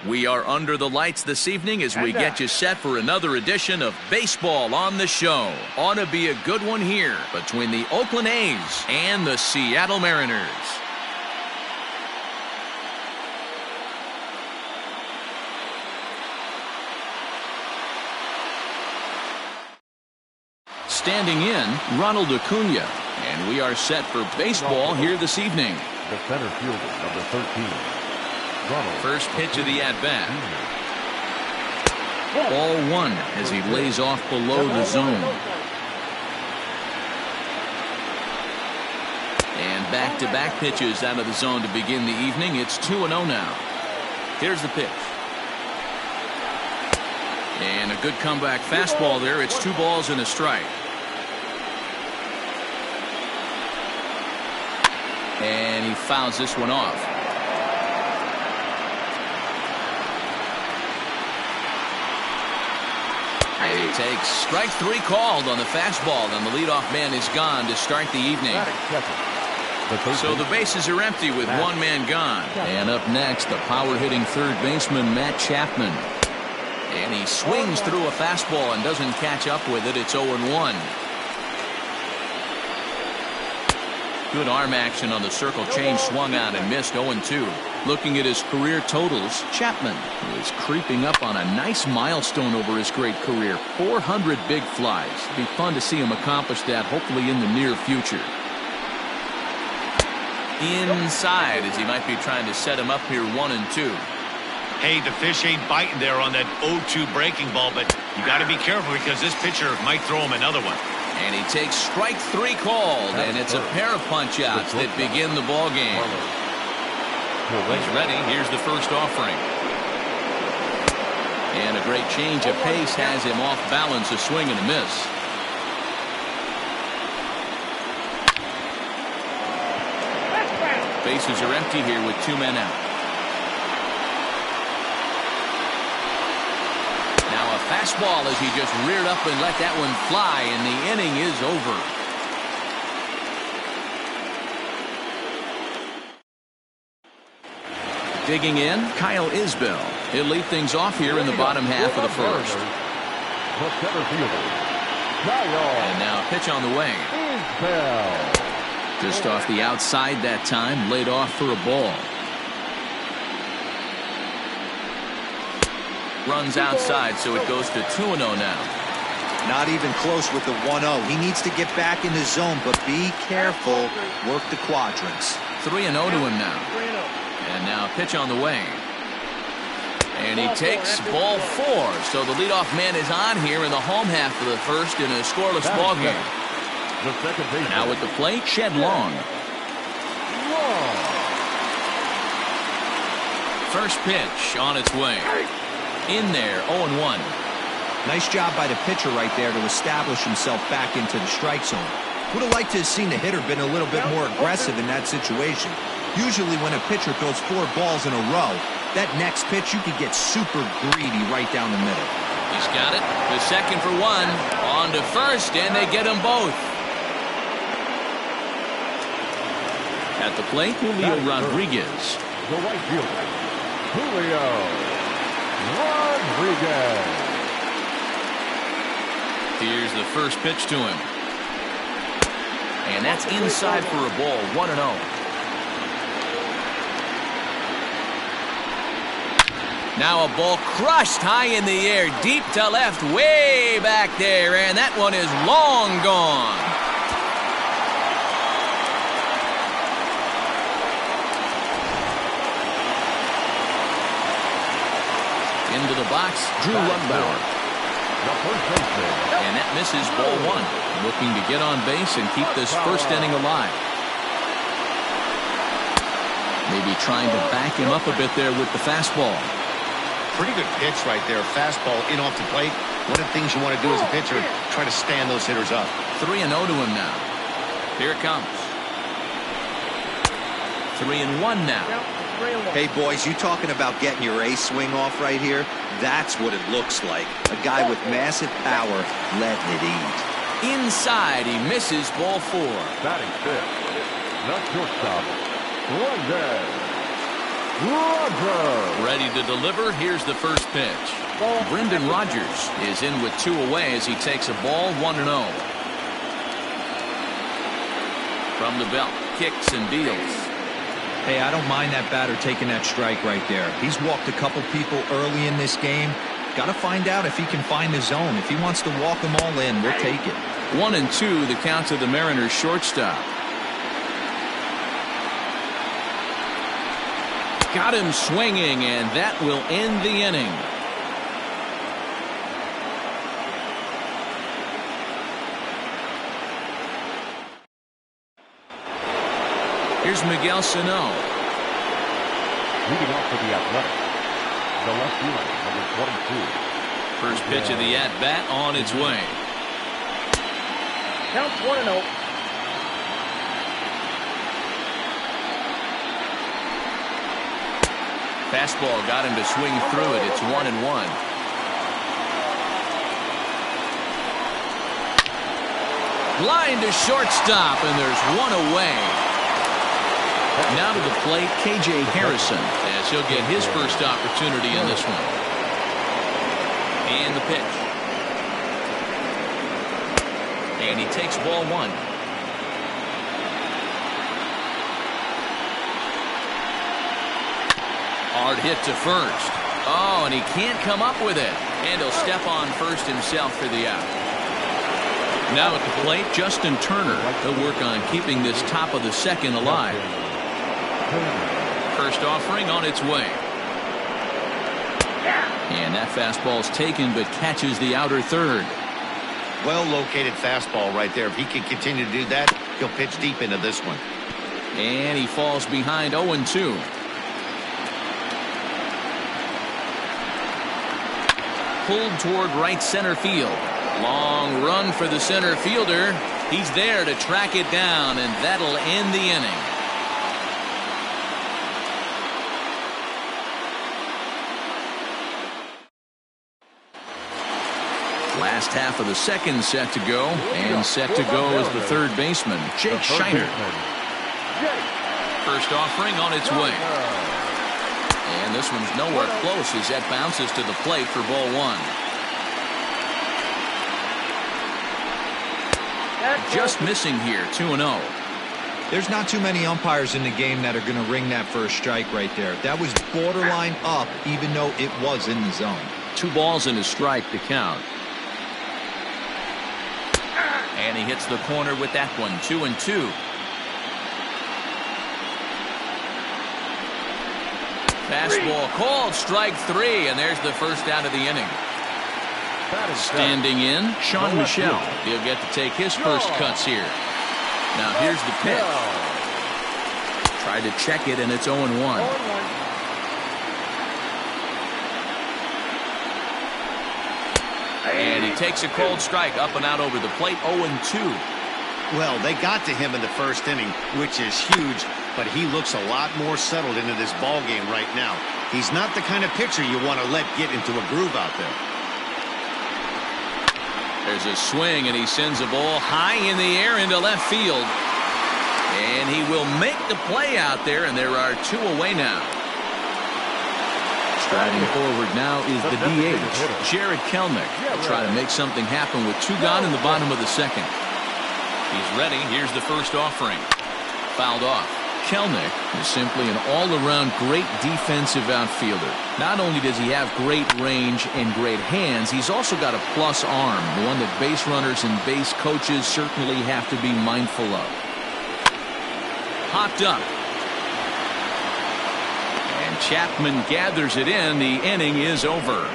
We are under the lights this evening as we get you set for another edition of Baseball on the Show. Ought to be a good one here between the Oakland A's and the Seattle Mariners. Standing in, Ronald Acuna, and we are set for baseball here this evening. The center fielder, number 13. First pitch of the at-bat. Ball one as he lays off below the zone. And back-to-back pitches out of the zone to begin the evening. It's 2-0 now. Here's the pitch. And a good comeback fastball there. It's 2 balls and a strike. And he fouls this one off. And he takes strike 3 called on the fastball, and the leadoff man is gone to start the evening. So the bases are empty with 1 man gone. And up next, the power-hitting third baseman, Matt Chapman. And he swings through a fastball and doesn't catch up with it. It's 0-1. Good arm action on the circle change, swung out and missed. 0-2. Looking at his career totals, Chapman is creeping up on a nice milestone over his great career. 400 big flies. It'd be fun to see him accomplish that, hopefully in the near future. Inside, as he might be trying to set him up here, 1-2. Hey, the fish ain't biting there on that 0-2 breaking ball, but you got to be careful because this pitcher might throw him another one. And he takes strike 3 called, and it's a pair of punch-outs that begin the ball game. He's ready. Here's the first offering. And a great change of pace has him off balance, a swing and a miss. Bases are empty here with 2 men out. Now a fastball as he just reared up and let that one fly, and the inning is over. Digging in, Kyle Isbell. He'll lead things off here in the bottom half of the first. And now a pitch on the way. Just off the outside that time, laid off for a ball. Runs outside, so it goes to 2-0 now. Not even close with the 1-0. He needs to get back in the zone, but be careful. Work the quadrants. 3-0 to him now. And now a pitch on the way. And he takes ball 4. So the leadoff man is on here in the home half of the first in a scoreless ball game. Now at the plate, Shed Long. First pitch on its way. In there, 0-1. Nice job by the pitcher right there to establish himself back into the strike zone. Would have liked to have seen the hitter been a little bit more aggressive in that situation. Usually when a pitcher throws 4 balls in a row, that next pitch you could get super greedy right down the middle. He's got it. The second for 1. On to first, and they get them both. At the plate, Julio Rodriguez. The right fielder, Julio Rodriguez. Here's the first pitch to him. And that's inside for a ball, 1-0. Now a ball crushed high in the air, deep to left, way back there, and that one is long gone. Into the box, Drew Lugbauer. And that misses ball 1. Looking to get on base and keep this first inning alive. Maybe trying to back him up a bit there with the fastball. Pretty good pitch right there. Fastball in off the plate. One of the things you want to do as a pitcher, try to stand those hitters up. 3-0 to him now. Here it comes. 3-1 now. Hey, boys, you talking about getting your ace swing off right here? That's what it looks like. A guy with massive power letting it eat. Inside, he misses ball 4. Batting fifth, the shortstop, Rondez. Rogers. Ready to deliver. Here's the first pitch. Brendan Rodgers is in with 2 away as he takes a ball 1-0. From the belt, kicks and deals. Hey, I don't mind that batter taking that strike right there. He's walked a couple people early in this game. Got to find out if he can find the zone. If he wants to walk them all in, we'll take it. 1-2, the count to the Mariners shortstop. Got him swinging, and that will end the inning. Here's Miguel Sano. Leading off for the Athletics, the left fielder, number 22. First pitch of the at-bat on its way. Count 1-0. Fastball got him to swing through it. It's 1-1. Line to shortstop, and there's 1 away. Now to the plate, KJ Harrison, as he'll get his first opportunity in this one. And the pitch. And he takes ball 1. Hard hit to first. Oh, and he can't come up with it. And he'll step on first himself for the out. Now at the plate, Justin Turner. He'll work on keeping this top of the second alive. First offering on its way. And that fastball's taken but catches the outer third. Well located fastball right there. If he can continue to do that, he'll pitch deep into this one. And he falls behind 0-2. Pulled toward right center field. Long run for the center fielder. He's there to track it down, and that'll end the inning. Last half of the second set to go, and set to go is the third baseman, Jake Shiner. First offering on its way. And this one's nowhere close as that bounces to the plate for ball 1. Just missing here, 2-0. There's not too many umpires in the game that are going to ring that first strike right there. That was borderline up, even though it was in the zone. 2 balls and a strike to count. And he hits the corner with that one, 2-2. Fastball called, strike 3, and there's the first out of the inning. Standing in, Sean Michel. He'll get to take his first cuts here. Now here's the pitch. Tried to check it, and it's 0-1. And he takes a cold strike up and out over the plate, 0-2. Well, they got to him in the first inning, which is huge, but he looks a lot more settled into this ball game right now. He's not the kind of pitcher you want to let get into a groove out there. There's a swing, and he sends a ball high in the air into left field. And he will make the play out there, and there are 2 away now. Striding forward now is the DH, Jared Kelnick. He'll try to make something happen with 2 gone in the bottom of the second. He's ready. Here's the first offering. Fouled off. Kelnick is simply an all-around great defensive outfielder. Not only does he have great range and great hands, he's also got a plus arm, one that base runners and base coaches certainly have to be mindful of. Popped up. And Chapman gathers it in. The inning is over.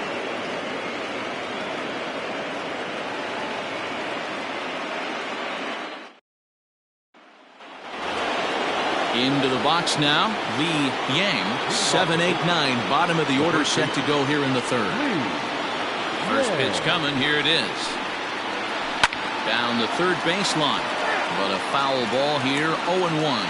Into the box now, Lee Yang, 7-8-9, bottom of the order, set to go here in the third. First pitch coming, here it is. Down the third baseline, but a foul ball here, 0-1.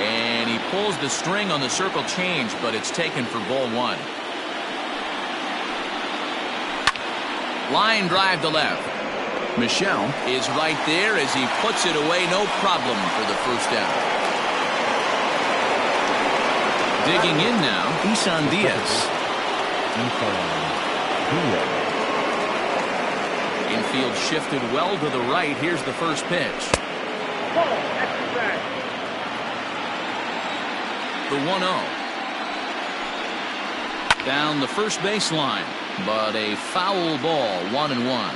And he pulls the string on the circle change, but it's taken for ball 1. Line drive to left. Michelle is right there as he puts it away, no problem for the first out. Digging in now, Diaz. Infield shifted well to the right. Here's the first pitch. The 1-0. Down the first baseline, but a foul ball, 1-1.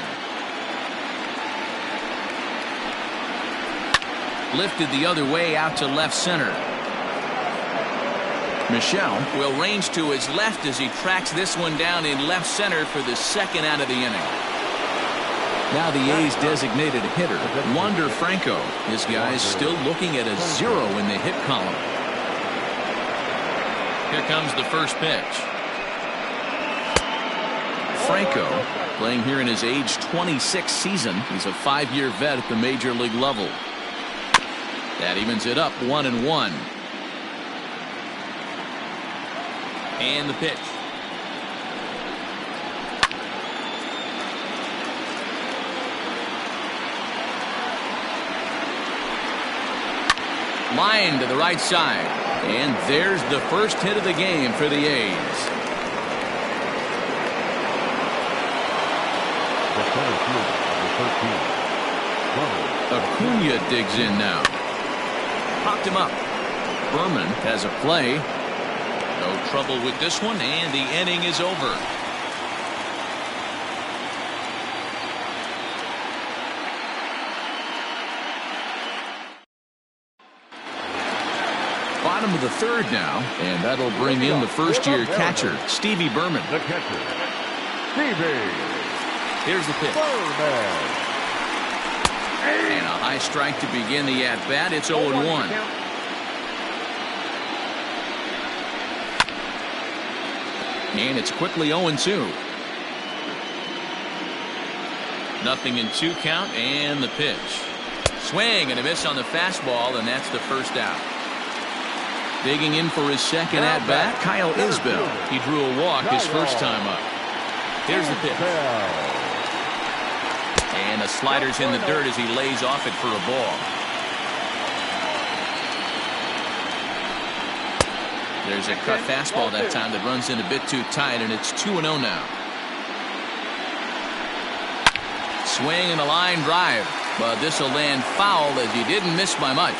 Lifted the other way out to left center. Michelle will range to his left as he tracks this one down in left center for the second out of the inning. Now the A's designated hitter, Wander Franco. His guy's still looking at a 0 in the hit column. Here comes the first pitch. Franco playing here in his age 26 season. He's a 5-year vet at the major league level. That evens it up, 1-1. And the pitch. Line to the right side. And there's the first hit of the game for the A's. Acuna digs in now. Popped him up. Berman has a play. No trouble with this one, and the inning is over. Bottom of the third now, and that'll bring in the first-year catcher, Stevie Berman. The catcher, Stevie. Here's the pitch. And a high strike to begin the at-bat. It's 0-1. And it's quickly 0-2. Nothing in 2 count, and the pitch. Swing and a miss on the fastball, and that's the first out. Digging in for his second at-bat, Kyle Isbell. He drew a walk his first time up. Here's the pitch. And the slider's in the dirt as he lays off it for a ball. There's a cut fastball that time that runs in a bit too tight, and it's 2-0 now. Swing and a line drive, but this will land foul as he didn't miss by much.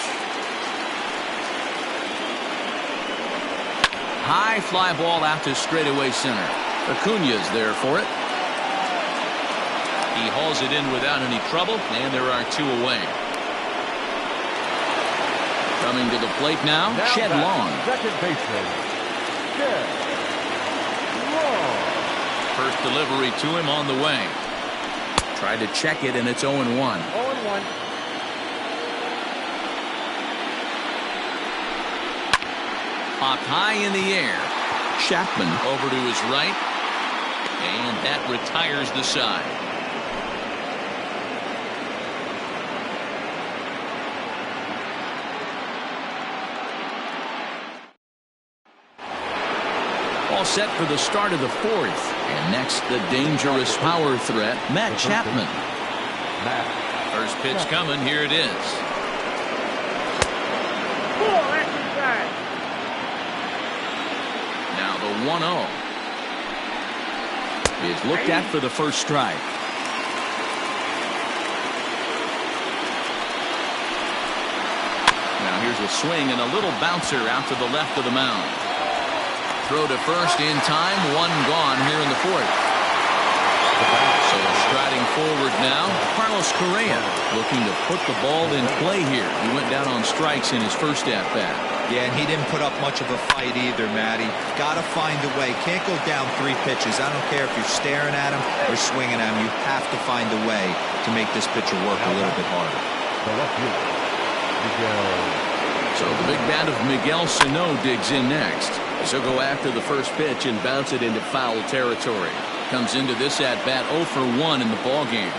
High fly ball out to straightaway center. Acuna's there for it. He hauls it in without any trouble, and there are 2 away. Coming to the plate now, Shed Long. Second baseman, Shed Long. First delivery to him on the way. Tried to check it, and it's 0-1. 0-1. Popped high in the air. Chapman over to his right, and that retires the side. All set for the start of the 4th. And next, the dangerous power threat, Matt Chapman. First pitch coming. Here it is. Now the 1-0 is looked at for the first strike. Now here's a swing and a little bouncer out to the left of the mound. Throw to first in time. 1 gone here in the 4th. So striding forward now, Carlos Correa looking to put the ball in play here. He went down on strikes in his first at-bat. Yeah, and he didn't put up much of a fight either, Matty. Got to find a way. Can't go down 3 pitches. I don't care if you're staring at him or swinging at him. You have to find a way to make this pitcher work a little bit harder. So the big bat of Miguel Sano digs in next. He'll go after the first pitch and bounce it into foul territory. Comes into this at-bat 0 for 1 in the ballgame.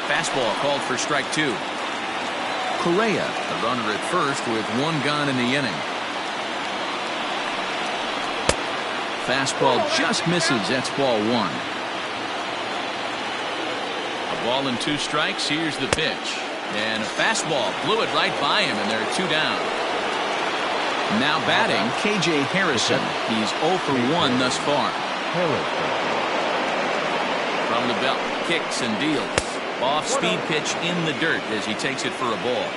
Fastball called for strike 2. Correa, the runner at first with 1 gone in the inning. Fastball just misses. That's ball 1. Ball and 2 strikes. Here's the pitch. And a fastball blew it right by him, and there are 2 down. Now batting, K.J. Harrison. He's 0 for 1 thus far. From the belt, kicks and deals. Off-speed pitch in the dirt as he takes it for a ball.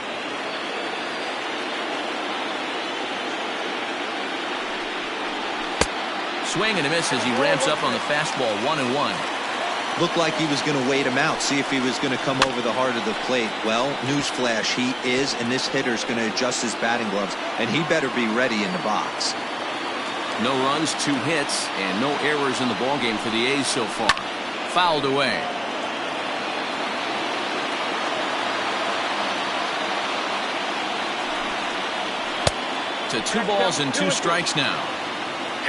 Swing and a miss as he ramps up on the fastball. 1-1. Looked like he was going to wait him out, see if he was going to come over the heart of the plate. Well, newsflash, he is, and this hitter's going to adjust his batting gloves, and he better be ready in the box. No runs, 2 hits, and no errors in the ballgame for the A's so far. Fouled away. To 2 balls and 2 strikes now.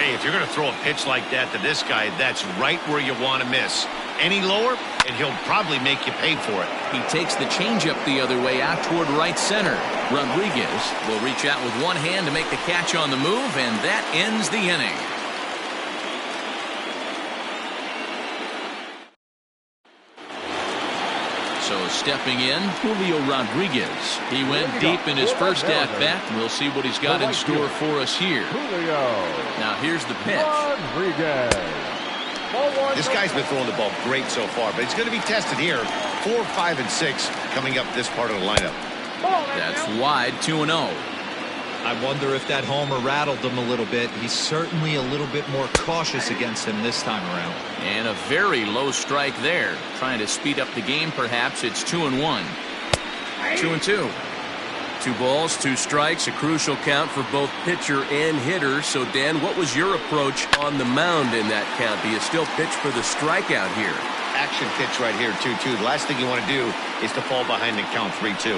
Hey, if you're going to throw a pitch like that to this guy, that's right where you want to miss. Any lower, and he'll probably make you pay for it. He takes the changeup the other way out toward right center. Rodriguez will reach out with one hand to make the catch on the move, and that ends the inning. So stepping in, Julio Rodriguez. He went deep in his first at-bat. We'll see what he's got in store for us here. Now here's the pitch. This guy's been throwing the ball great so far, but he's going to be tested here. 4, 5, and 6 coming up this part of the lineup. That's wide, 2-0. I wonder if that homer rattled him a little bit. He's certainly a little bit more cautious against him this time around. And a very low strike there. Trying to speed up the game, perhaps. It's 2-1. 2-2. 2 balls, 2 strikes, a crucial count for both pitcher and hitter. So, Dan, what was your approach on the mound in that count? Do you still pitch for the strikeout here? Action pitch right here, 2-2. The last thing you want to do is to fall behind and count 3-2.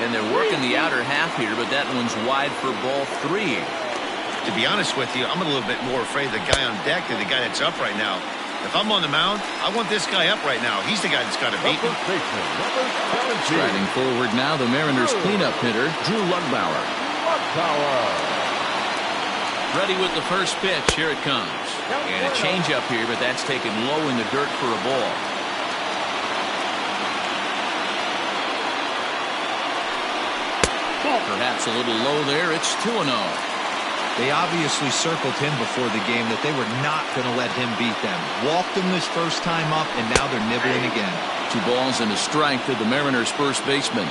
And they're working the outer half here, but that one's wide for ball 3. To be honest with you, I'm a little bit more afraid of the guy on deck than the guy that's up right now. If I'm on the mound, I want this guy up right now. He's the guy that's got to beat me. Striding forward now, the Mariners cleanup hitter, Drew Lugbauer. Ready with the first pitch. Here it comes. And a changeup here, but that's taken low in the dirt for a ball. Perhaps a little low there. It's 2-0. They obviously circled him before the game that they were not going to let him beat them. Walked him his first time up, and now they're nibbling again. 2 balls and a strike to the Mariners' first baseman.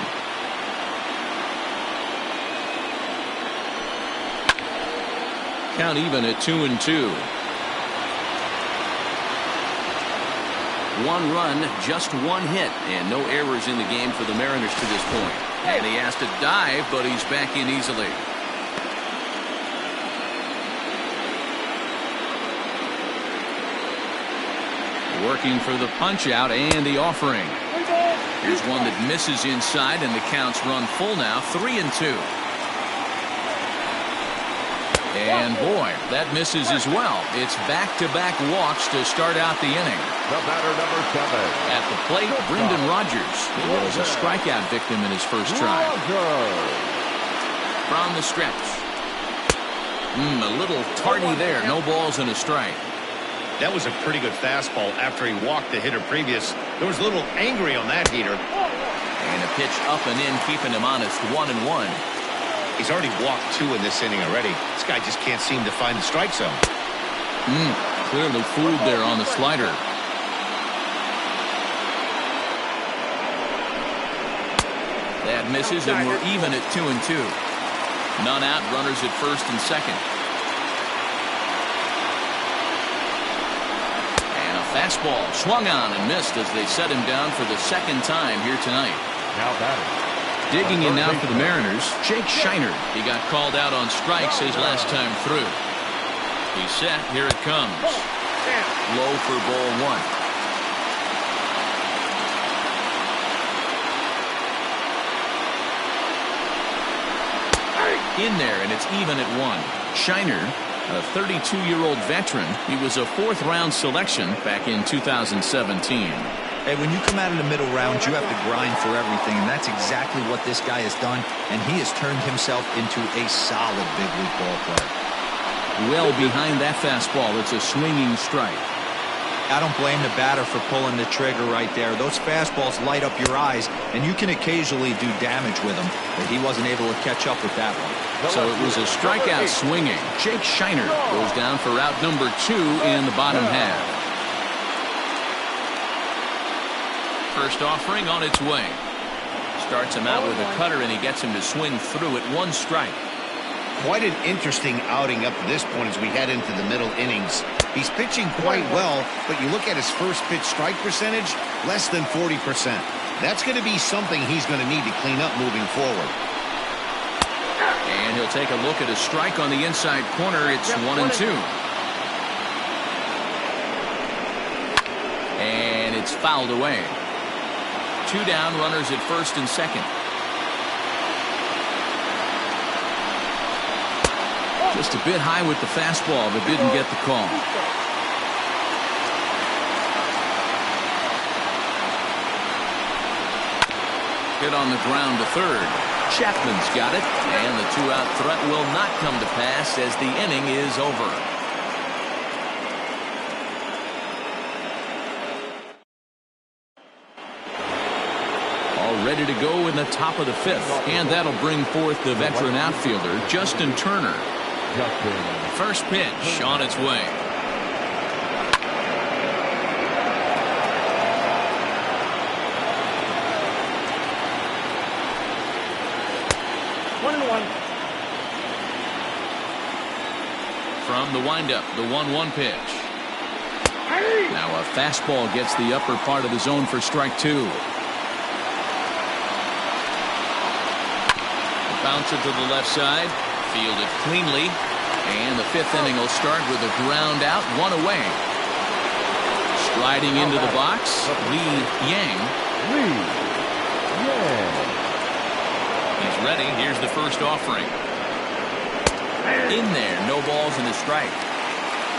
Count even at 2-2. 1 run, just 1 hit, and no errors in the game for the Mariners to this point. And he has to dive, but he's back in easily. Working for the punch out and the offering. Here's one that misses inside, and the counts run full now, 3-2. And boy, that misses as well. It's back-to-back walks to start out the inning. The batter, number 7. At the plate, Brendan Rodgers. He was a strikeout victim in his first try. From the stretch. A little tardy there. No balls and a strike. That was a pretty good fastball after he walked the hitter previous. There was a little angry on that heater. And a pitch up and in, keeping him honest, 1-1. He's already walked 2 in this inning already. This guy just can't seem to find the strike zone. Clearly fooled there on the slider. That misses, and we're even at 2-2. None out, runners at first and second. And a fastball swung on and missed as they set him down for the second time here tonight. Now batting. Digging in now for the Mariners, Jake Shiner. He got called out on strikes his last time through. He's set. Here it comes. Low for ball 1. In there, and it's even at 1. Shiner, a 32-year-old veteran. He was a 4th-round selection back in 2017. Hey, when you come out of the middle round, you have to grind for everything, and that's exactly what this guy has done, and he has turned himself into a solid big league ball player. Well behind that fastball, it's a swinging strike. I don't blame the batter for pulling the trigger right there. Those fastballs light up your eyes, and you can occasionally do damage with them, but he wasn't able to catch up with that one. So it was a strikeout swinging. Jake Shiner goes down for out number 2 in the bottom half. First offering on its way. Starts him out with a cutter, and he gets him to swing through at 1 strike. Quite an interesting outing up to this point as we head into the middle innings. He's pitching quite well, but you look at his first pitch strike percentage, less than 40%. That's going to be something he's going to need to clean up moving forward. And he'll take a look at a strike on the inside corner. It's 1-2. And it's fouled away. 2 down, runners at first and second. Just a bit high with the fastball, but didn't get the call. Hit on the ground to third. Chapman's got it, and the 2-out threat will not come to pass as the inning is over. All ready to go in the top of the 5th, and that'll bring forth the veteran outfielder, Justin Turner. First pitch on its way. From the windup, the 1-1 pitch. Now a fastball gets the upper part of the zone for strike 2. Bounce it to the left side. Fielded cleanly, and the 5th inning will start with a ground out, 1 away. Striding into the box, Lee Yang. He's ready. Here's the first offering. In there, no balls and a strike.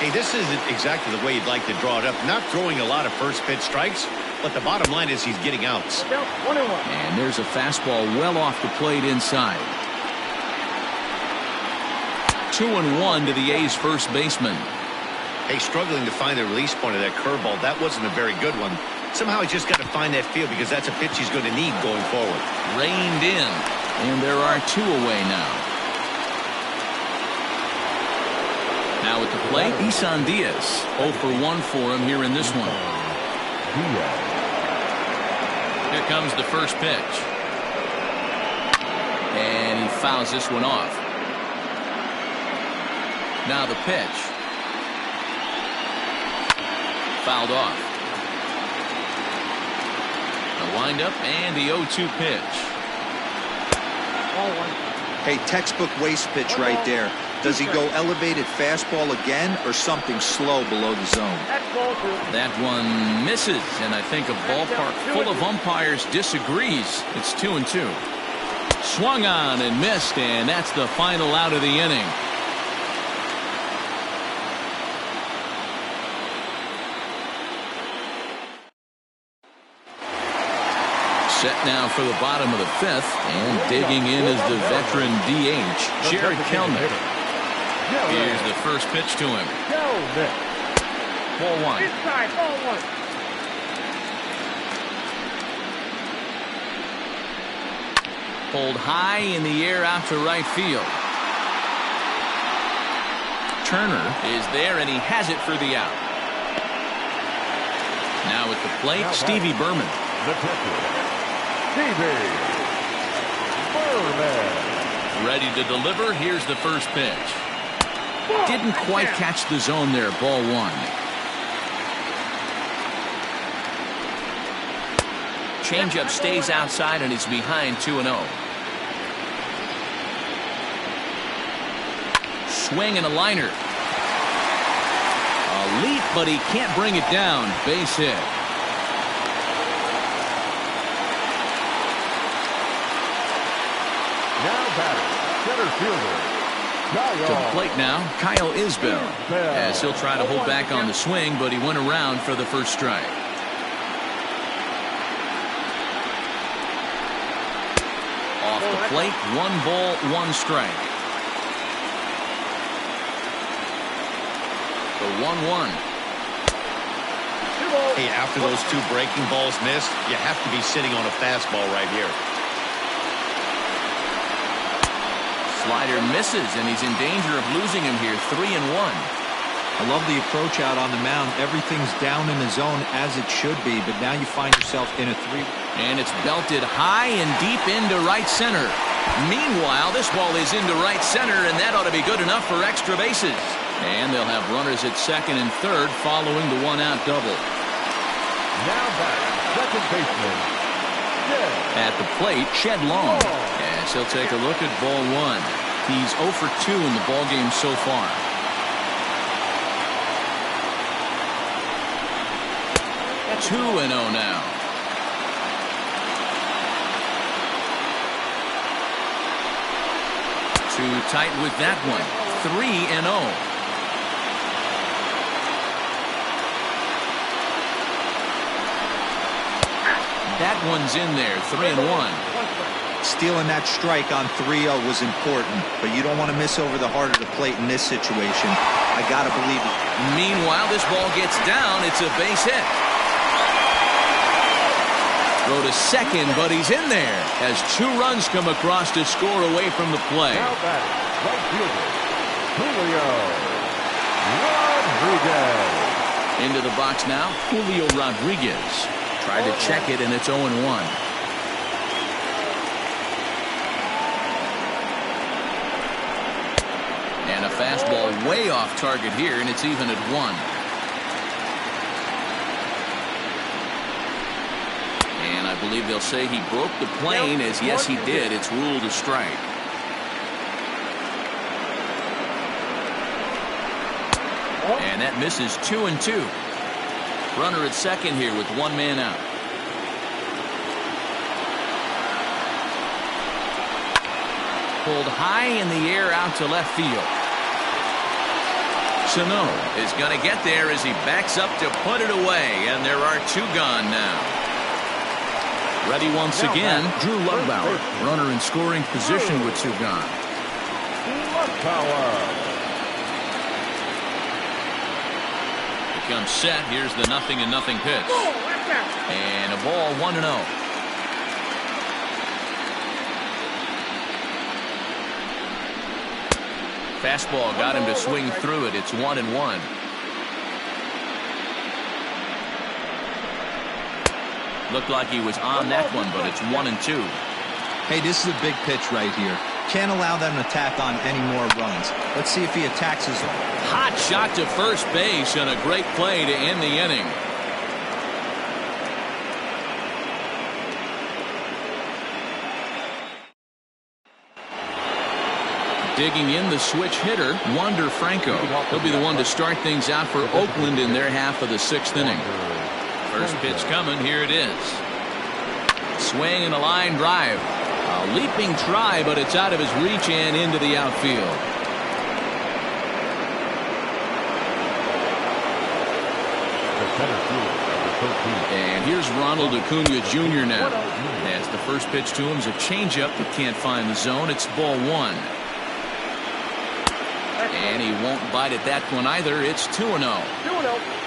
Hey, this isn't exactly the way you'd like to draw it up. Not throwing a lot of first pitch strikes, but the bottom line is he's getting outs. And there's a fastball well off the plate inside. 2-1 to the A's first baseman. Hey, struggling to find the release point of that curveball. That wasn't a very good one. Somehow he's just got to find that feel because that's a pitch he's going to need going forward. Reined in, and there are 2 away now. Now at the plate, Isan Diaz. 0 for 1 for him here in this one. Here comes the first pitch. And he fouls this one off. Now the pitch. Fouled off. The windup and the 0-2 pitch. Hey, textbook waste pitch right there. Does he go elevated fastball again or something slow below the zone? That one misses, and I think a ballpark full of umpires disagrees. It's 2-2. Swung on and missed, and that's the final out of the inning. Set now for the bottom of the 5th, and digging in is the veteran DH, Jared Kelnick. Here's the first pitch to him. Ball 1. Pulled high in the air out to right field. Turner is there, and he has it for the out. Now at the plate, Stevie Berman. Ready to deliver. Here's the first pitch. Didn't quite catch the zone there. Ball 1. Changeup stays outside, and he's behind 2-0. Swing and a liner. A leap, but he can't bring it down. Base hit. Now batter, center fielder. To the plate now, Kyle Isbell, as he'll try to hold back on the swing, but he went around for the first strike. Off the plate, 1 ball, 1 strike. The 1-1. Hey, after those two breaking balls missed, you have to be sitting on a fastball right here. Slider misses, and he's in danger of losing him here. 3-1. I love the approach out on the mound. Everything's down in the zone as it should be, but now you find yourself in a 3. And it's belted high and deep into right center. Meanwhile, this ball is into right center, and that ought to be good enough for extra bases. And they'll have runners at second and third following the one-out double. Now back, second baseman. At the plate, Shed Long. As he'll take a look at ball one. He's 0 for 2 in the ballgame so far. That's 2-0 now. Too tight with that one. 3-0. That one's in there. 3-1. Stealing that strike on 3-0 was important, but you don't want to miss over the heart of the plate in this situation. I gotta believe it. Meanwhile, this ball gets down. It's a base hit. Throw to second, but he's in there as 2 runs come across to score away from the play. Now back, right fielder, Julio Rodriguez. Into the box now, Julio Rodriguez. Tried to check it, and it's 0-1. And a fastball way off target here, and it's even at 1. And I believe they'll say he broke the plane, as yes he did. It's ruled a strike. And that misses 2-2. Runner at second here with 1 man out. Pulled high in the air out to left field. Sano is going to get there as he backs up to put it away, and there are 2 gone now. Ready once again, Drew Lovepower. Runner in scoring position with 2 gone. Lovepower. Comes set. Here's the 0-0 pitch. And a ball 1-0. Fastball got him to swing through it. It's 1-1. Looked like he was on that one, but it's 1-2. Hey, this is a big pitch right here. Can't allow them to tack on any more runs. Let's see if he attacks his own. Hot shot to first base and a great play to end the inning. Digging in the switch hitter, Wander Franco. He'll be the one to start things out for Oakland in their half of the 6th inning. First pitch coming. Here it is. Swing and a line drive. A leaping try, but it's out of his reach and into the outfield. And here's Ronald Acuna Jr. now. As the first pitch to him is a changeup that can't find the zone. It's ball 1. And he won't bite at that one either. It's 2-0.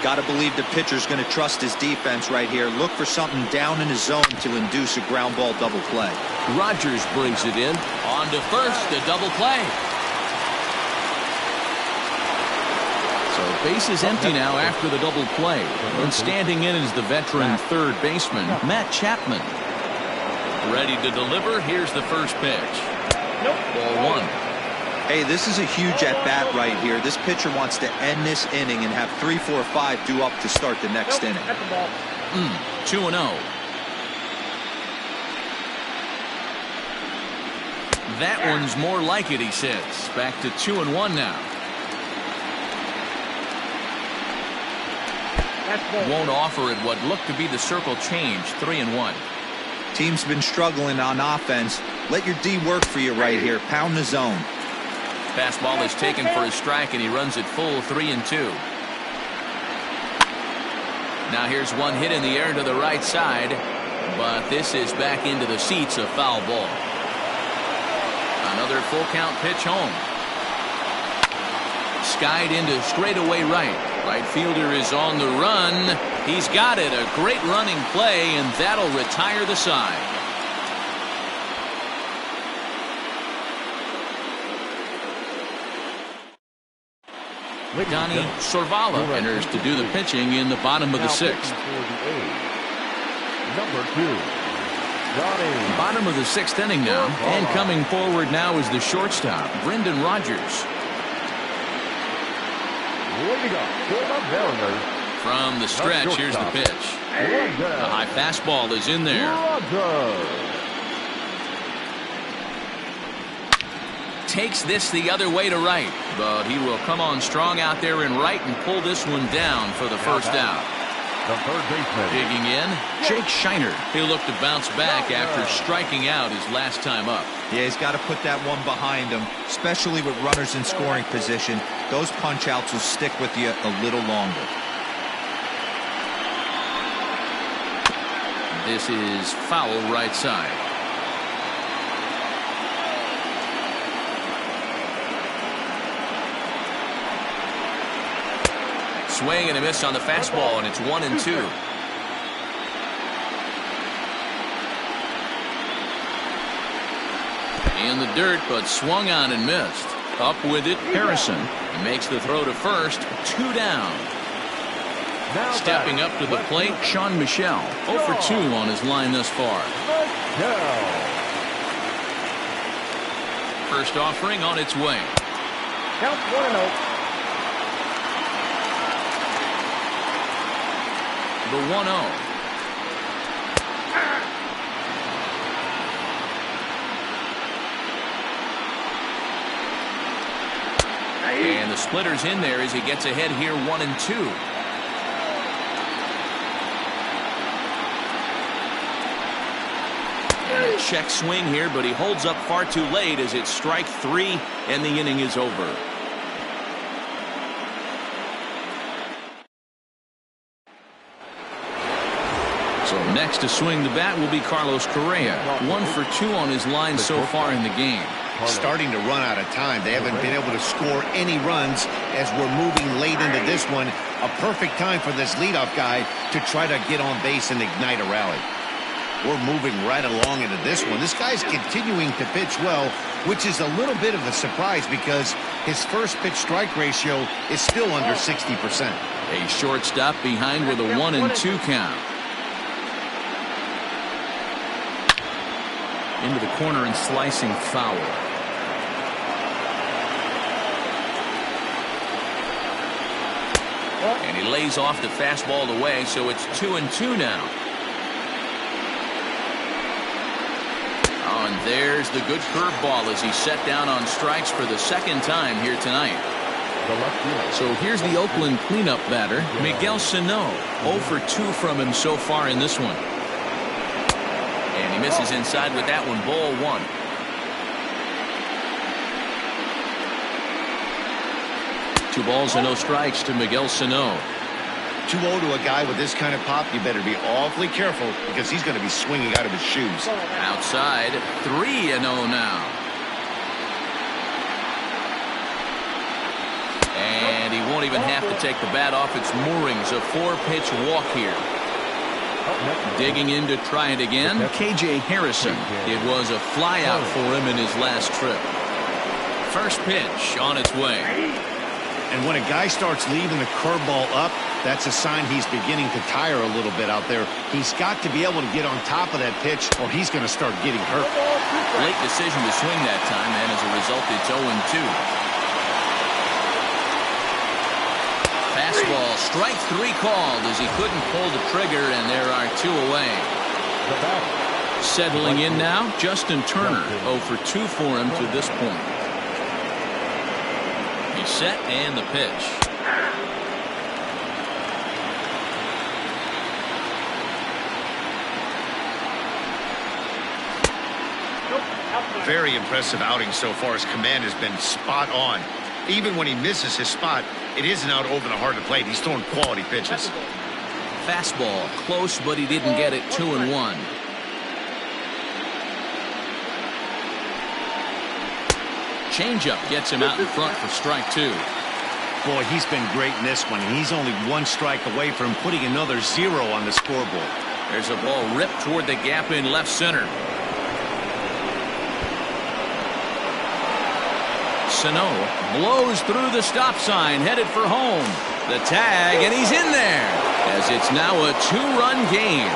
Gotta believe the pitcher's going to trust his defense right here. Look for something down in his zone to induce a ground ball double play. Rogers brings it in. On to first, a double play. So base is empty now after the double play. And standing in is the veteran third baseman, Matt Chapman. Ready to deliver. Here's the first pitch. Ball 1. Hey, this is a huge at-bat right here. This pitcher wants to end this inning and have 3, 4, 5 due up to start the next inning. 2-0. That one's more like it, he says. Back to 2-1 now. Won't offer it what looked to be the circle change. 3-1. Team's been struggling on offense. Let your D work for you right here. Pound the zone. Fastball is taken for a strike, and he runs it full. 3-2. Now here's one hit in the air to the right side, but this is back into the seats. A foul ball. Another full count pitch home. Skied into straightaway right. Right fielder is on the run. He's got it. A great running play, and that'll retire the side. Donnie Sorvala enters to do the pitching in the bottom of the sixth. Number 2, Donnie. Bottom of the sixth inning now, and coming forward now is the shortstop, Brendan Rodgers. Way to go for the Mariners. From the stretch, here's the pitch. The high fastball is in there. Takes this the other way to right, but he will come on strong out there in right and pull this one down for the first out. The third baseman. Digging in, Jake Shiner. He'll look to bounce back after striking out his last time up. Yeah, he's got to put that one behind him, especially with runners in scoring position. Those punch-outs will stick with you a little longer. This is foul right side. Swing and a miss on the fastball, and it's 1-2. In the dirt, but swung on and missed. Up with it, Harrison. He makes the throw to first. 2 down. Stepping up to the plate, Sean Michel. 0 for 2 on his line thus far. First offering on its way. Count 1-0. The 1-0. And the splitter's in there as he gets ahead here 1-2. Check swing here, but he holds up far too late as it's strike 3 and the inning is over. So next to swing the bat will be Carlos Correa. 1 for 2 on his line so far in the game. Starting to run out of time. They haven't been able to score any runs as we're moving late into this one. A perfect time for this leadoff guy to try to get on base and ignite a rally. We're moving right along into this one. This guy's continuing to pitch well, which is a little bit of a surprise because his first pitch strike ratio is still under 60%. A shortstop behind with a 1-2 count. Into the corner and slicing foul. And he lays off the fastball away, so it's 2-2 now. Oh, and there's the good curveball as he's set down on strikes for the second time here tonight. So here's the Oakland cleanup batter, Miguel Sano. 0 for 2 from him so far in this one. And he misses inside with that one, ball 1. Two balls and no strikes to Miguel Sano. 2-0 to a guy with this kind of pop, you better be awfully careful because he's going to be swinging out of his shoes. Outside, 3-0 now. And he won't even have to take the bat off its moorings. A 4-pitch walk here. Digging in to try it again, KJ Harrison. It was a fly out for him in his last trip. First pitch on its way. And when a guy starts leaving the curveball up, that's a sign he's beginning to tire a little bit out there. He's got to be able to get on top of that pitch or he's going to start getting hurt. Late decision to swing that time, and as a result, it's 0-2. Fastball, strike 3 called as he couldn't pull the trigger, and there are 2 away. Settling in now, Justin Turner. 0 for 2 for him to this point. He's set and the pitch. Very impressive outing so far. His command has been spot on. Even when he misses his spot, it isn't out over the heart of the plate. He's throwing quality pitches. Fastball, close, but he didn't get it. 2-1. Changeup gets him out in front for strike 2. Boy, he's been great in this one, and he's only one strike away from putting another 0 on the scoreboard. There's a ball ripped toward the gap in left center. Sano blows through the stop sign, headed for home. The tag, and he's in there, as it's now a 2-run game.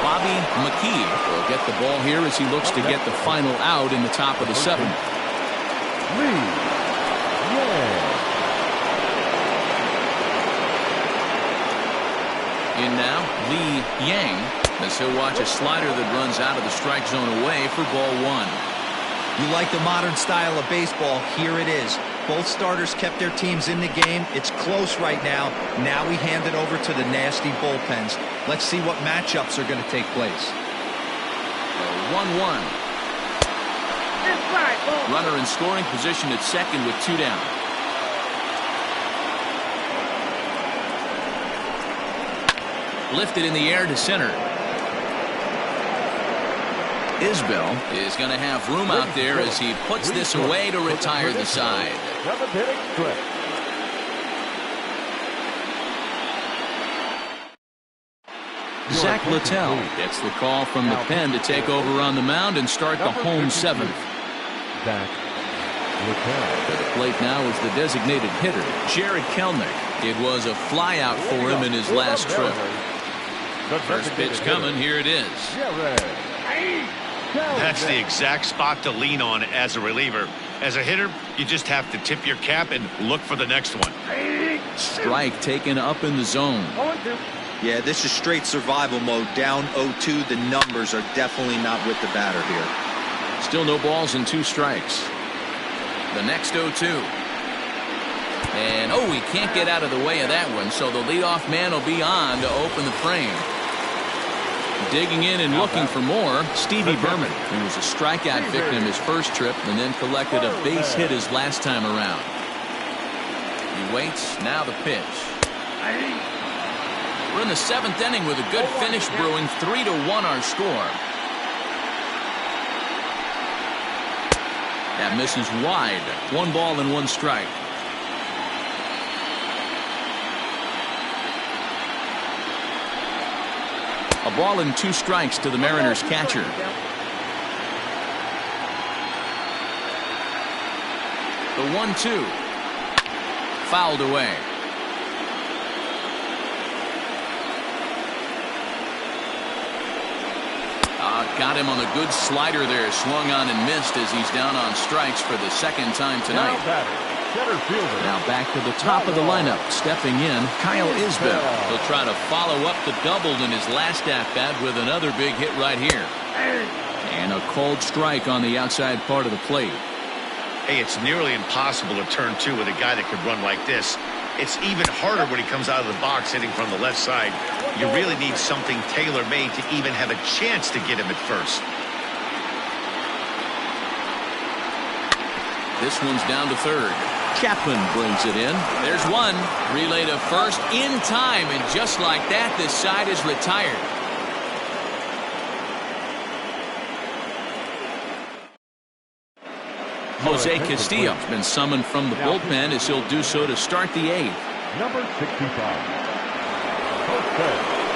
Bobby McKee will get the ball here as he looks to get the final out in the top of the 7th. In now, Lee Yang, as he'll watch a slider that runs out of the strike zone away for ball 1. You like the modern style of baseball? Here it is. Both starters kept their teams in the game. It's close right now. Now we hand it over to the nasty bullpens. Let's see what matchups are going to take place. 1-1. Runner in scoring position at second with 2 down. Lifted in the air to center. Isbell is going to have room out there as he puts this away to retire the side. Zach Littell gets the call from the pen to take over on the mound and start the home 7th. To the plate now is the designated hitter, Jared Kelnick. It was a flyout for him in his last trip. First pitch coming. Here it is. That's the exact spot to lean on as a reliever. As a hitter, you just have to tip your cap and look for the next one. Strike taken up in the zone. Yeah, this is straight survival mode. Down 0-2. The numbers are definitely not with the batter here. Still no balls and 2 strikes. The next 0-2. And, he can't get out of the way of that one, so the leadoff man will be on to open the frame. Digging in and looking for more, Stevie Berman, who was a strikeout victim his first trip and then collected a base hit his last time around. He waits, now the pitch. We're in the 7th inning with a good finish brewing. 3-1 our score. That misses wide. 1 ball and 1 strike. A ball and 2 strikes to the Mariners catcher. The 1-2. Fouled away. Got him on a good slider there. Swung on and missed as he's down on strikes for the 2nd time tonight. Now back to the top of the lineup. Stepping in, Kyle Isbell. He'll try to follow up the double in his last at-bat with another big hit right here. And a cold strike on the outside part of the plate. Hey, it's nearly impossible to turn 2 with a guy that could run like this. It's even harder when he comes out of the box hitting from the left side. You really need something tailor-made to even have a chance to get him at first. This one's down to 3rd. Chapman brings it in. There's 1. Relay to first in time, and just like that, this side is retired. Jose Castillo has been summoned from the bullpen as he'll do so to start the 8th. Number 65.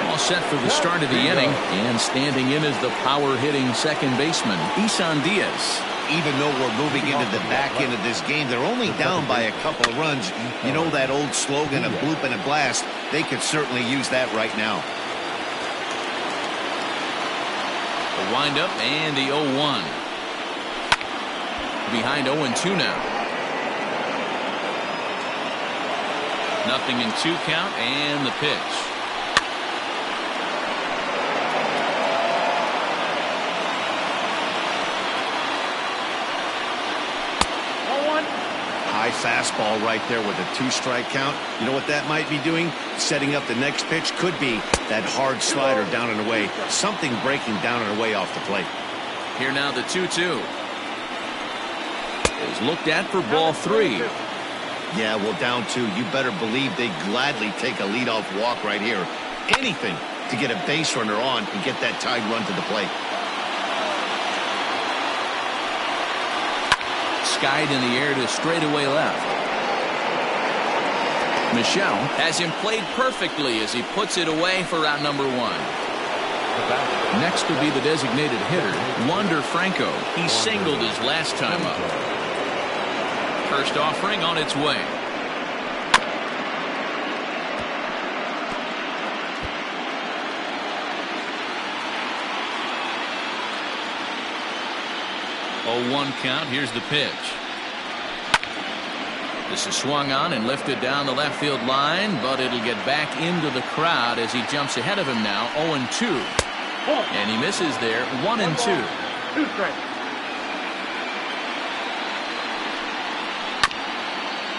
All set for the start of the inning, and standing in is the power-hitting second baseman, Isan Diaz. Even though we're moving into the back end of this game, they're only down by a couple of runs. You know that old slogan, a bloop and a blast? They could certainly use that right now. The windup and the 0-1. Behind 0-2 now. Nothing in 2 count, and the pitch. High fastball right there with a 2-strike count. You know what that might be doing? Setting up the next pitch. Could be that hard slider down and away. Something breaking down and away off the plate. Here now the 2-2. Is looked at for ball 3. Yeah, well, down 2. You better believe they gladly take a leadoff walk right here. Anything to get a base runner on and get that tied run to the plate. Skied in the air to straightaway left. Michelle has him played perfectly as he puts it away for out number 1. Next will be the designated hitter, Wander Franco. He singled his last time up. First offering on its way. Oh, 1 count. Here's the pitch. This is swung on and lifted down the left field line, but it'll get back into the crowd as he jumps ahead of him now. 0-2. And he misses there. 1-2.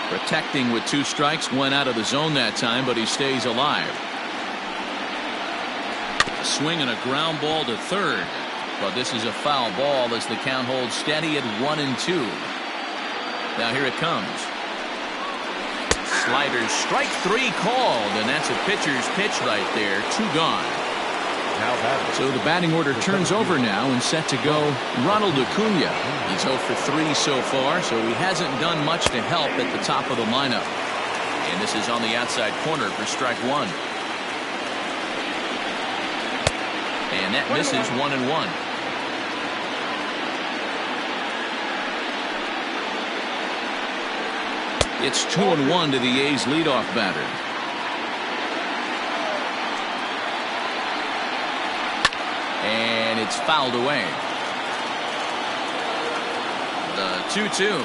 Protecting with 2 strikes, went out of the zone that time, but he stays alive. A swing and a ground ball to third. But this is a foul ball as the count holds steady at 1-2. Now here it comes. Sliders, strike 3 called, and that's a pitcher's pitch right there. 2 gone. So the batting order turns over now and set to go Ronald Acuna. He's 0 for 3 so far, so he hasn't done much to help at the top of the lineup. And this is on the outside corner for strike 1. And that misses 1-1. It's 2-1 to the A's leadoff batter. And it's fouled away. The 2-2.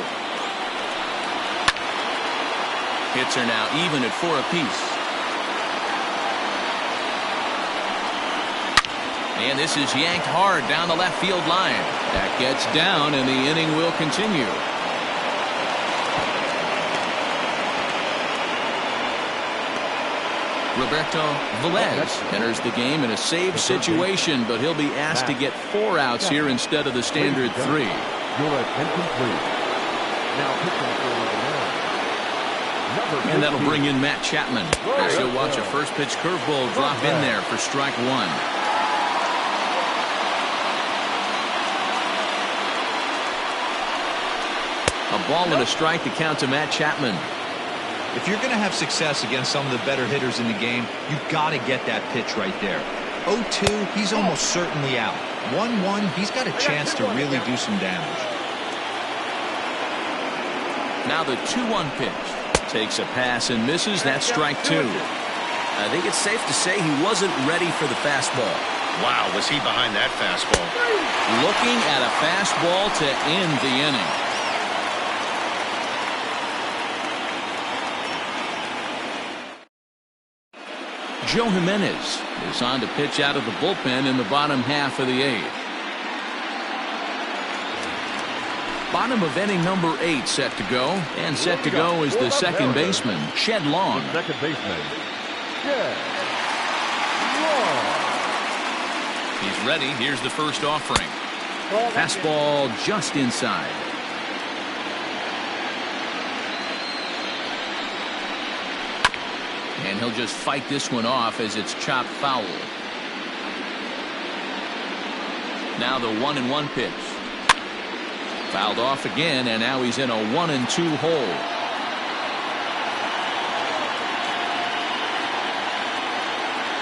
Hits are now even at 4 apiece. And this is yanked hard down the left field line. That gets down, and the inning will continue. Roberto Velez enters the game in a save situation, but he'll be asked to get 4 outs here instead of the standard 3. And that'll bring in Matt Chapman, as he'll watch a first pitch curveball drop in there for strike 1. A ball and a strike to count to Matt Chapman. If you're going to have success against some of the better hitters in the game, you've got to get that pitch right there. 0-2, he's almost certainly out. 1-1, he's got a chance to really do some damage. Now the 2-1 pitch. Takes a pass and misses. That's strike 2. I think it's safe to say he wasn't ready for the fastball. Wow, was he behind that fastball? Looking at a fastball to end the inning. Joe Jimenez is on to pitch out of the bullpen in the bottom half of the 8th. Bottom of inning number 8 set to go. And set to go is the second baseman, Shed Long. Second baseman, Shed Long. He's ready. Here's the first offering. Fastball just inside. And he'll just fight this one off as it's chopped foul. Now the 1-1 pitch. Fouled off again, and now he's in a 1-2 hole.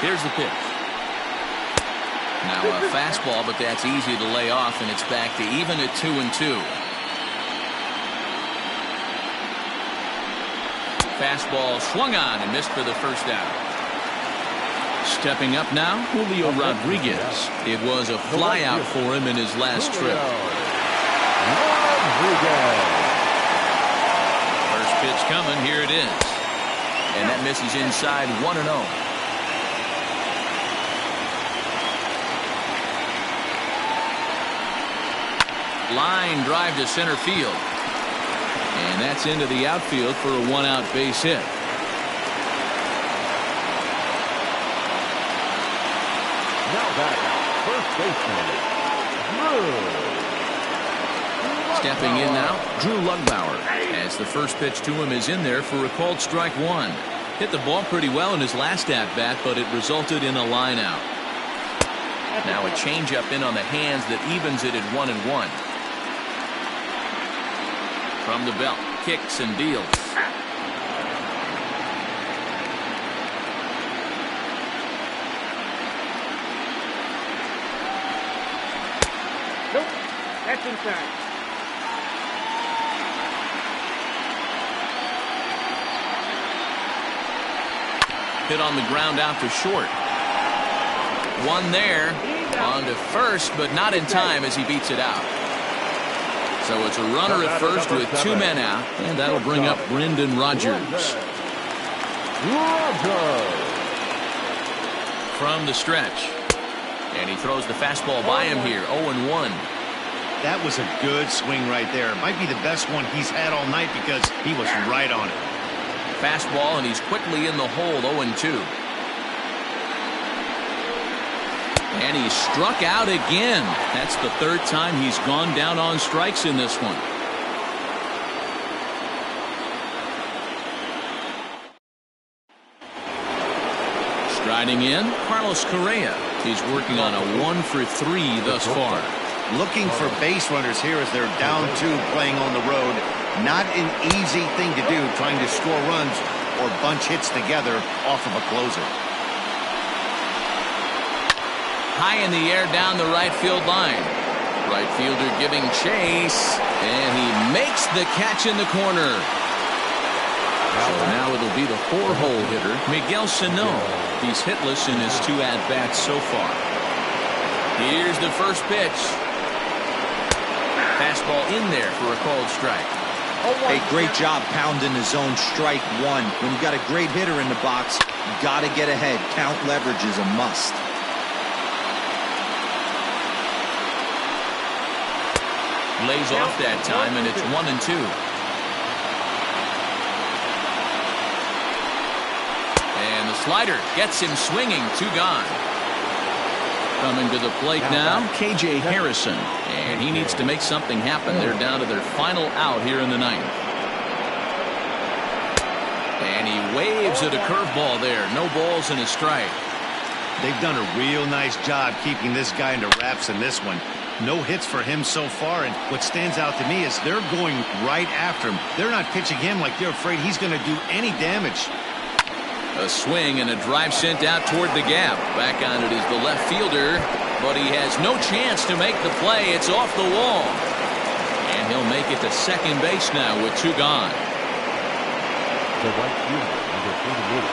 Here's the pitch. Now a fastball, but that's easy to lay off, and it's back to even at 2-2. Fastball swung on and missed for the first out. Stepping up now, Julio Rodriguez. It was a flyout for him in his last trip. First pitch coming. Here it is. And that misses inside 1-0. Line drive to center field. And that's into the outfield for a 1-out base hit. Now back, first baseman, Stepping in now, Drew Lugbauer, as the first pitch to him is in there for a called strike 1. Hit the ball pretty well in his last at-bat, but it resulted in a line out. Now a changeup in on the hands that evens it at 1-1. From the belt, kicks and deals. That's inside. Hit on the ground out to short. One there. On to first, but not in time as he beats it out. So it's a runner at first with 2 men out, and that'll bring up Brendan Rodgers. From the stretch. And he throws the fastball by him here, 0-1. That was a good swing right there. It might be the best one he's had all night because he was right on it. Fastball, and he's quickly in the hole, 0-2. And he's struck out again. That's the 3rd time he's gone down on strikes in this one. Striding in, Carlos Correa. He's working on a 1 for 3 thus far. Looking for base runners here as they're down 2 playing on the road. Not an easy thing to do, trying to score runs or bunch hits together off of a closer. High in the air down the right field line. Right fielder giving chase, and he makes the catch in the corner. So now it'll be the 4-hole hitter, Miguel Sano. He's hitless in his 2 at-bats so far. Here's the first pitch. Fastball in there for a called strike. Hey, great job pounding his own strike 1. When you got a great hitter in the box, you got to get ahead. Count leverage is a must. Lays off that time, and it's 1-2. And the slider gets him swinging. 2 gone. Coming to the plate now, KJ Harrison. And he needs to make something happen. They're down to their final out here in the 9th. And he waves at a curveball there. No balls and a strike. They've done a real nice job keeping this guy into wraps in this one. No hits for him so far, and what stands out to me is they're going right after him. They're not pitching him like they're afraid he's going to do any damage. A swing and a drive sent out toward the gap. Back on it is the left fielder, but he has no chance to make the play. It's off the wall. And he'll make it to second base now with 2 gone. The right fielder, number 38,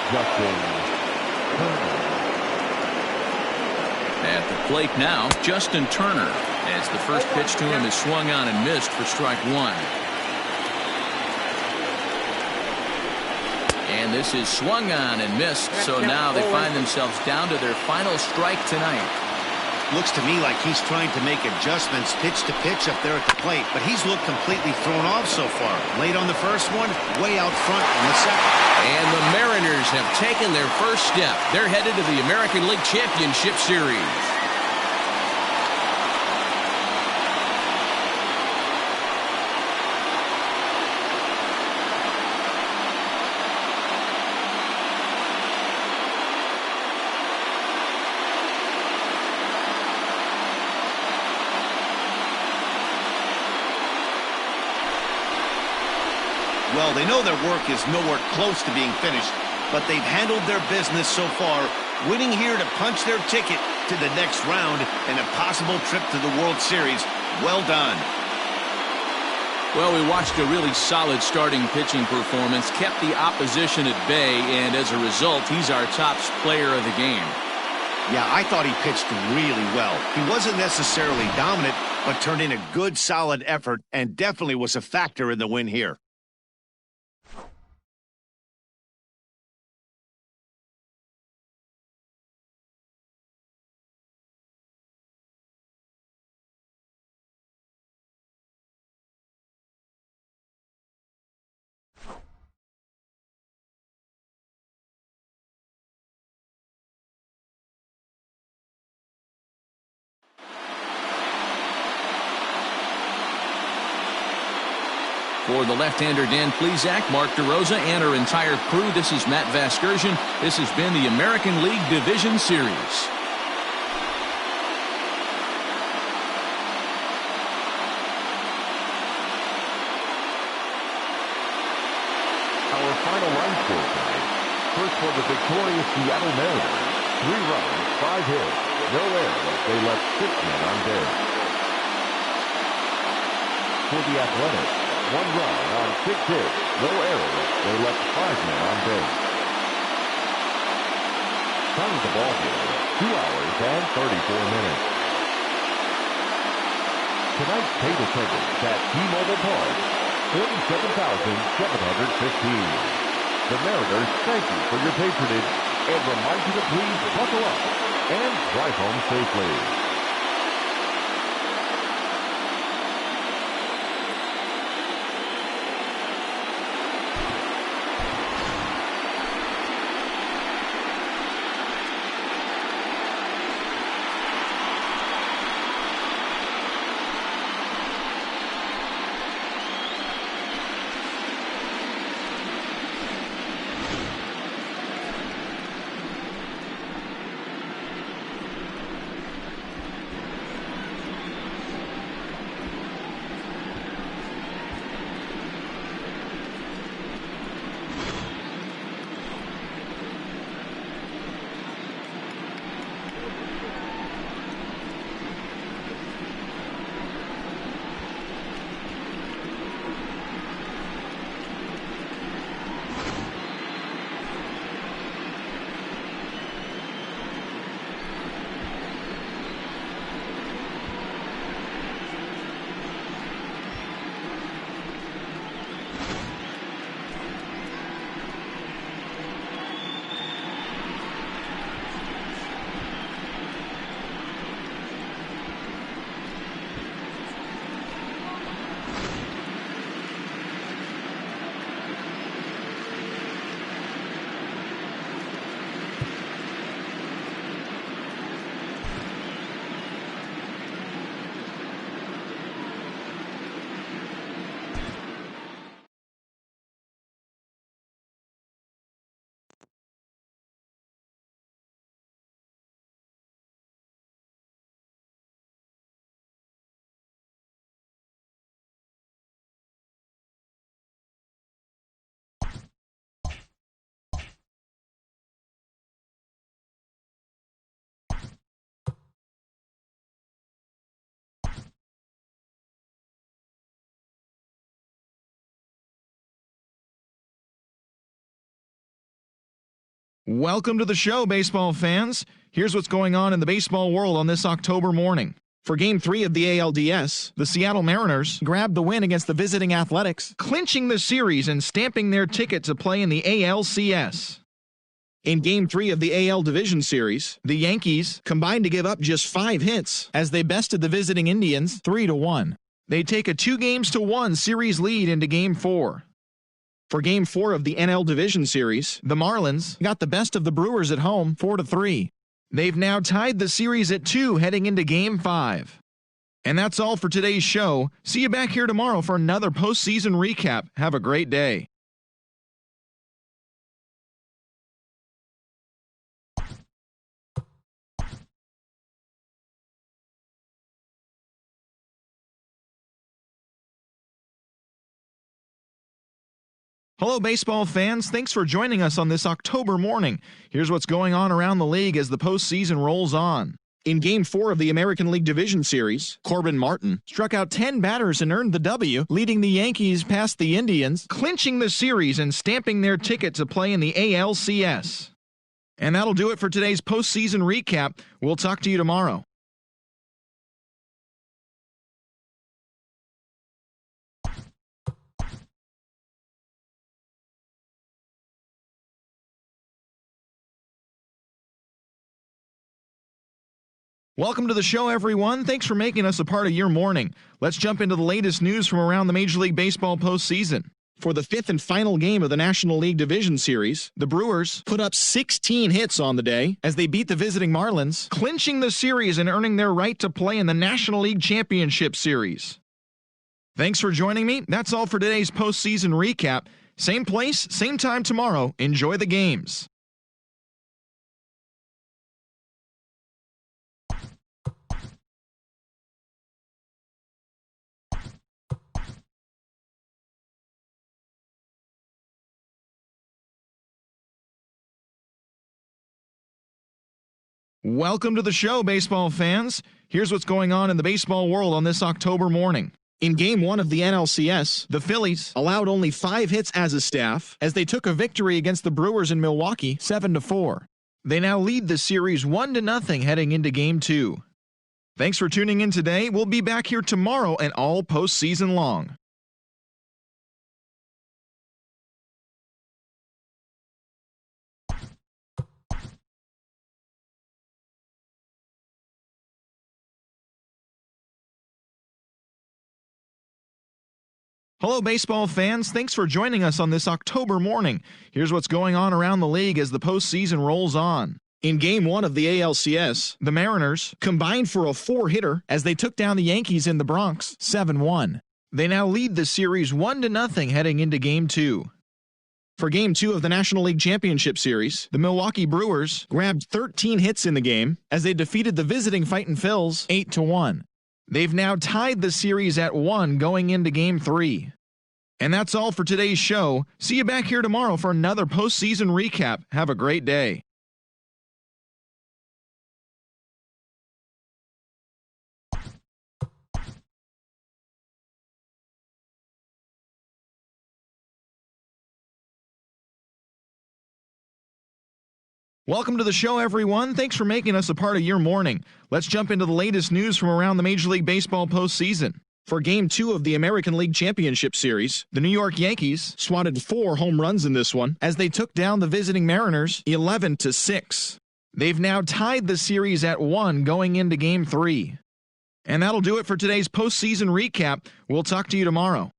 Justin Turner. At the plate now, Justin Turner, as the first pitch to him is swung on and missed for strike 1. And this is swung on and missed, so now they find themselves down to their final strike tonight. Looks to me like he's trying to make adjustments pitch to pitch up there at the plate, but he's looked completely thrown off so far. Late on the first one, way out front on the second. And the Mariners have taken their first step. They're headed to the American League Championship Series. Well, they know their work is nowhere close to being finished, but they've handled their business so far, winning here to punch their ticket to the next round and a possible trip to the World Series. Well done. Well, we watched a really solid starting pitching performance, kept the opposition at bay, and as a result, he's our top player of the game. Yeah, I thought he pitched really well. He wasn't necessarily dominant, but turned in a good, solid effort and definitely was a factor in the win here. For the left-hander Dan Plesac, Mark DeRosa, and our entire crew, this is Matt Vasgersian. This has been the American League Division Series. Our final line score tonight. First for the victorious Seattle Mariners. 3 runs, 5 hits, no errors. They left 6 men on base. for the Athletics. 1 run on 6 hits, no errors. They left 5 men on base. Time of the ball game, 2 hours and 34 minutes. Tonight's paid attendance at T-Mobile Park, 47,715. The Mariners thank you for your patronage and remind you to please buckle up and drive home safely. Welcome to the show, baseball fans. Here's what's going on in the baseball world on this October morning. For Game 3 of the ALDS, the Seattle Mariners grabbed the win against the visiting Athletics, clinching the series and stamping their ticket to play in the ALCS. In Game 3 of the AL Division Series, the Yankees combined to give up just 5 hits as they bested the visiting Indians 3-1. They take a 2-1 series lead into Game 4. For Game 4 of the NL Division Series, the Marlins got the best of the Brewers at home 4-3. They've now tied the series at 2 heading into Game 5. And that's all for today's show. See you back here tomorrow for another postseason recap. Have a great day. Hello, baseball fans. Thanks for joining us on this October morning. Here's what's going on around the league as the postseason rolls on. In Game 4 of the American League Division Series, Corbin Martin struck out 10 batters and earned the W, leading the Yankees past the Indians, clinching the series and stamping their ticket to play in the ALCS. And that'll do it for today's postseason recap. We'll talk to you tomorrow. Welcome to the show, everyone. Thanks for making us a part of your morning. Let's jump into the latest news from around the Major League Baseball postseason. For the 5th and final game of the National League Division Series, the Brewers put up 16 hits on the day as they beat the visiting Marlins, clinching the series and earning their right to play in the National League Championship Series. Thanks for joining me. That's all for today's postseason recap. Same place, same time tomorrow. Enjoy the games. Welcome to the show, baseball fans. Here's what's going on in the baseball world on this October morning. In Game 1 of the NLCS, the Phillies allowed only 5 hits as a staff as they took a victory against the Brewers in Milwaukee 7-4. They now lead the series 1-0 heading into Game 2. Thanks for tuning in today. We'll be back here tomorrow and all postseason long. Hello, baseball fans. Thanks for joining us on this October morning. Here's what's going on around the league as the postseason rolls on. In Game 1 of the ALCS, the Mariners combined for a 4-hitter as they took down the Yankees in the Bronx 7-1. They now lead the series 1-0 heading into Game 2. For Game 2 of the National League Championship Series, the Milwaukee Brewers grabbed 13 hits in the game as they defeated the visiting Fightin' Phils 8-1. They've now tied the series at 1 going into Game 3. And that's all for today's show. See you back here tomorrow for another postseason recap. Have a great day. Welcome to the show, everyone. Thanks for making us a part of your morning. Let's jump into the latest news from around the Major League Baseball postseason. For Game 2 of the American League Championship Series, the New York Yankees swatted 4 home runs in this one as they took down the visiting Mariners 11-6. They've now tied the series at 1 going into Game 3. And that'll do it for today's postseason recap. We'll talk to you tomorrow.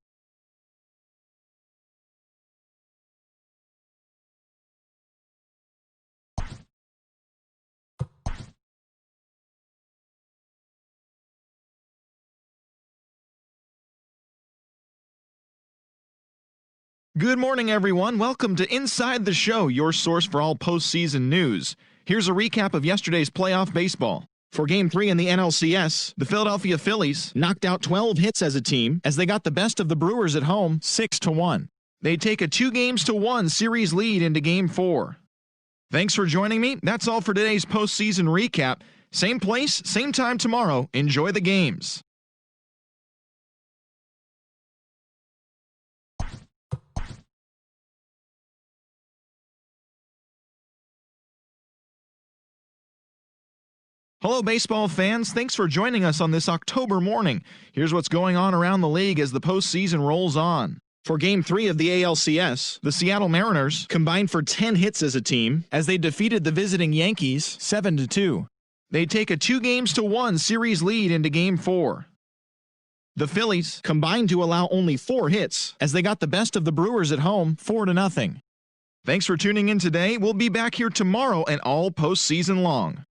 Good morning, everyone. Welcome to Inside the Show, your source for all postseason news. Here's a recap of yesterday's playoff baseball. For Game 3 in the NLCS, the Philadelphia Phillies knocked out 12 hits as a team as they got the best of the Brewers at home 6-1. They take a 2-1 series lead into Game 4. Thanks for joining me. That's all for today's postseason recap. Same place, same time tomorrow. Enjoy the games. Hello, baseball fans. Thanks for joining us on this October morning. Here's what's going on around the league as the postseason rolls on. For Game 3 of the ALCS, the Seattle Mariners combined for 10 hits as a team as they defeated the visiting Yankees 7-2. They take a 2-1 series lead into Game 4. The Phillies combined to allow only 4 hits as they got the best of the Brewers at home 4-0. Thanks for tuning in today. We'll be back here tomorrow and all postseason long.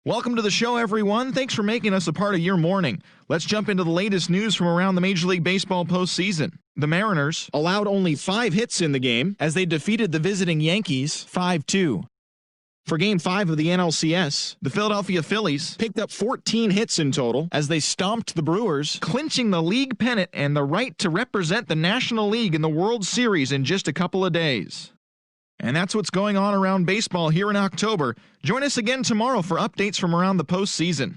Welcome to the show, everyone. Thanks for making us a part of your morning. Let's jump into the latest news from around the Major League Baseball postseason. The Mariners allowed only 5 hits in the game as they defeated the visiting Yankees 5-2. For Game 5 of the NLCS, the Philadelphia Phillies picked up 14 hits in total as they stomped the Brewers, clinching the league pennant and the right to represent the National League in the World Series in just a couple of days. And that's what's going on around baseball here in October. Join us again tomorrow for updates from around the postseason.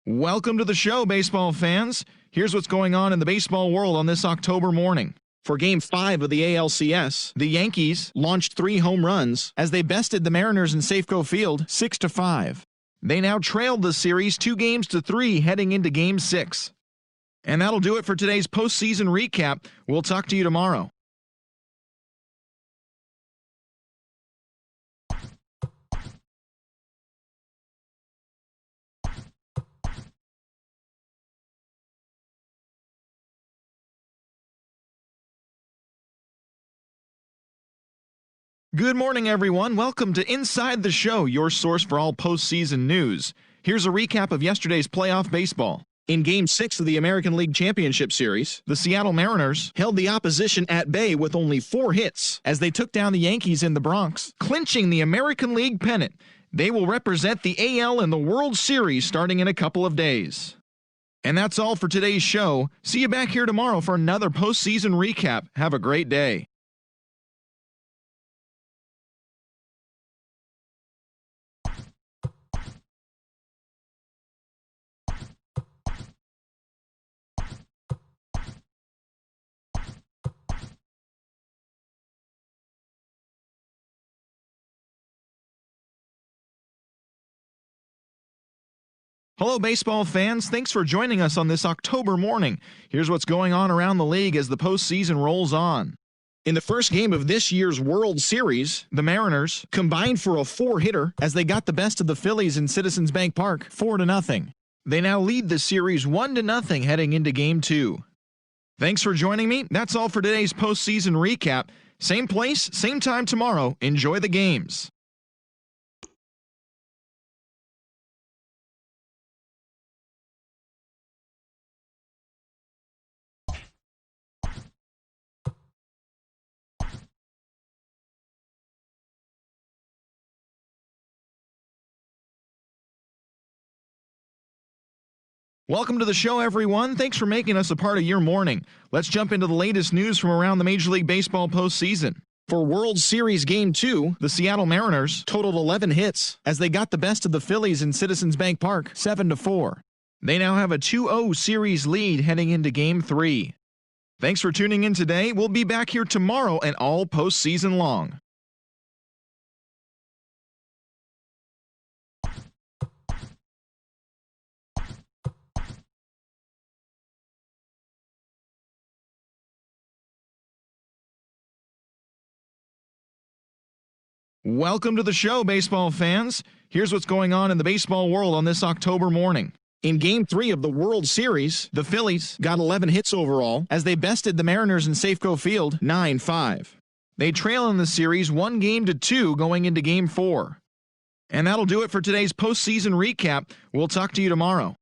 Welcome to the show, baseball fans. Here's what's going on in the baseball world on this October morning. For Game 5 of the ALCS, the Yankees launched 3 home runs as they bested the Mariners in Safeco Field 6-5. They now trailed the series 2-3 heading into Game 6. And that'll do it for today's postseason recap. We'll talk to you tomorrow. Good morning, everyone. Welcome to Inside the Show, your source for all postseason news. Here's a recap of yesterday's playoff baseball. In Game 6 of the American League Championship Series, the Seattle Mariners held the opposition at bay with only 4 hits as they took down the Yankees in the Bronx, clinching the American League pennant. They will represent the AL in the World Series starting in a couple of days. And that's all for today's show. See you back here tomorrow for another postseason recap. Have a great day. Hello, baseball fans. Thanks for joining us on this October morning. Here's what's going on around the league as the postseason rolls on. In the first game of this year's World Series, the Mariners combined for a 4-hitter as they got the best of the Phillies in Citizens Bank Park, 4-0. They now lead the series 1-0 heading into Game 2. Thanks for joining me. That's all for today's postseason recap. Same place, same time tomorrow. Enjoy the games. Welcome to the show, everyone. Thanks for making us a part of your morning. Let's jump into the latest news from around the Major League Baseball postseason. For World Series Game 2, the Seattle Mariners totaled 11 hits as they got the best of the Phillies in Citizens Bank Park, 7-4. They now have a 2-0 series lead heading into Game 3. Thanks for tuning in today. We'll be back here tomorrow and all postseason long. Welcome to the show, baseball fans. Here's what's going on in the baseball world on this October morning. In Game 3 of the World Series, the Phillies got 11 hits overall as they bested the Mariners in Safeco Field 9-5. They trail in the series 1-2 going into Game 4. And that'll do it for today's postseason recap. We'll talk to you tomorrow.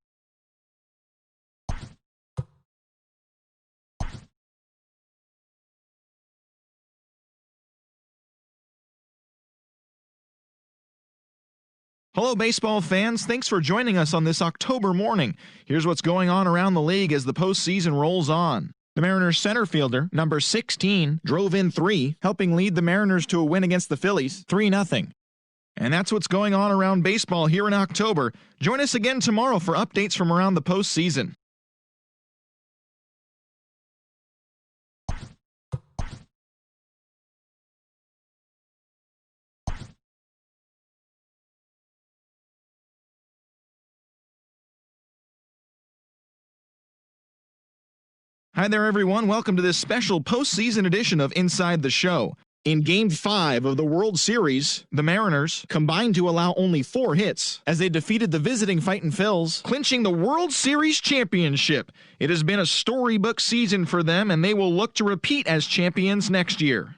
Hello, baseball fans. Thanks for joining us on this October morning. Here's what's going on around the league as the postseason rolls on. The Mariners center fielder, number 16, drove in 3, helping lead the Mariners to a win against the Phillies, 3-0. And that's what's going on around baseball here in October. Join us again tomorrow for updates from around the postseason. Hi there, everyone. Welcome to this special postseason edition of Inside the Show. In Game 5 of the World Series, the Mariners combined to allow only 4 hits as they defeated the visiting Fightin' Phils, clinching the World Series championship. It has been a storybook season for them, and they will look to repeat as champions next year.